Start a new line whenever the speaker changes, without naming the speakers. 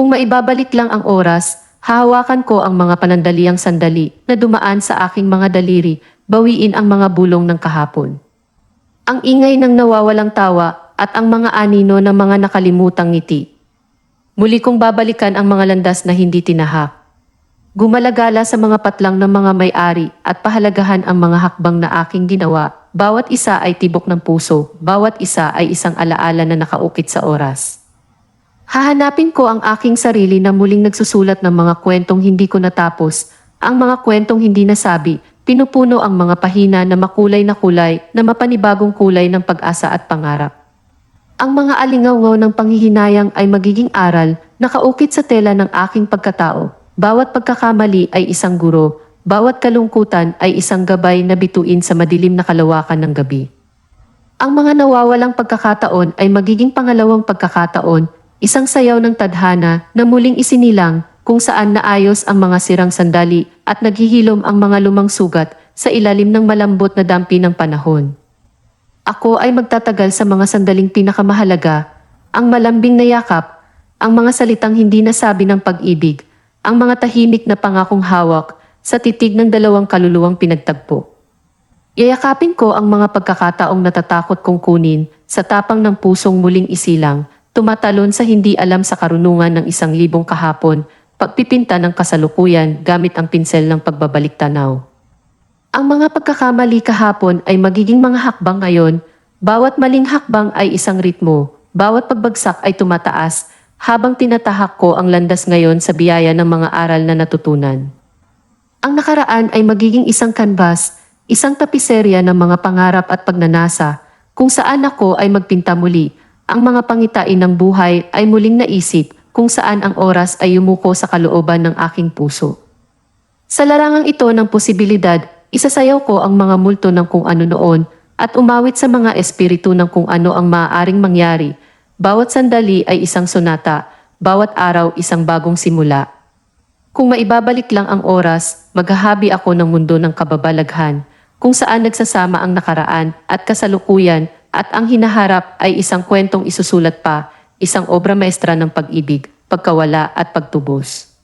Kung maibabalik lang ang oras, hahawakan ko ang mga panandaliang sandali na dumaan sa aking mga daliri, bawiin ang mga bulong ng kahapon. Ang ingay ng nawawalang tawa at ang mga anino ng mga nakalimutang ngiti. Muli kong babalikan ang mga landas na hindi tinahak. Gumalagala sa mga patlang ng mga may-ari at pahalagahan ang mga hakbang na aking ginawa. Bawat isa ay tibok ng puso, bawat isa ay isang alaala na nakaukit sa oras. Hahanapin ko ang aking sarili na muling nagsusulat ng mga kwentong hindi ko natapos, ang mga kwentong hindi nasabi, pinupuno ang mga pahina na makulay na mapanibagong kulay ng pag-asa at pangarap. Ang mga alingaw ng panghihinayang ay magiging aral, nakaukit sa tela ng aking pagkatao. Bawat pagkakamali ay isang guro, bawat kalungkutan ay isang gabay na bituin sa madilim na kalawakan ng gabi. Ang mga nawawalang pagkakataon ay magiging pangalawang pagkakataon, isang sayaw ng tadhana na muling isinilang kung saan naayos ang mga sirang sandali at naghihilom ang mga lumang sugat sa ilalim ng malambot na dampi ng panahon. Ako ay magtatagal sa mga sandaling pinakamahalaga, ang malambing na yakap, ang mga salitang hindi nasabi ng pag-ibig, ang mga tahimik na pangakong hawak sa titig ng dalawang kaluluwang pinagtagpo. Yayakapin ko ang mga pagkakataong natatakot kong kunin sa tapang ng pusong muling isilang, tumatalon sa hindi alam sa karunungan ng 1,000 kahapon, pagpipinta ng kasalukuyan gamit ang pinsel ng pagbabalik tanaw. Ang mga pagkakamali kahapon ay magiging mga hakbang ngayon, bawat maling hakbang ay isang ritmo, bawat pagbagsak ay tumataas, habang tinatahak ko ang landas ngayon sa biyaya ng mga aral na natutunan. Ang nakaraan ay magiging isang kanbas, isang tapiserya ng mga pangarap at pagnanasa, kung saan ako ay magpinta muli, ang mga pangitain ng buhay ay muling naisip, kung saan ang oras ay yumuko sa kalooban ng aking puso. Sa larangang ito ng posibilidad, isasayaw ko ang mga multo ng kung ano noon at umawit sa mga espiritu ng kung ano ang maaaring mangyari. Bawat sandali ay isang sonata, bawat araw isang bagong simula. Kung maibabalik lang ang oras, maghahabi ako ng mundo ng kababalaghan, kung saan nagsasama ang nakaraan at kasalukuyan at ang hinaharap ay isang kwentong isusulat pa, isang obra maestra ng pag-ibig, pagkawala at pagtubos.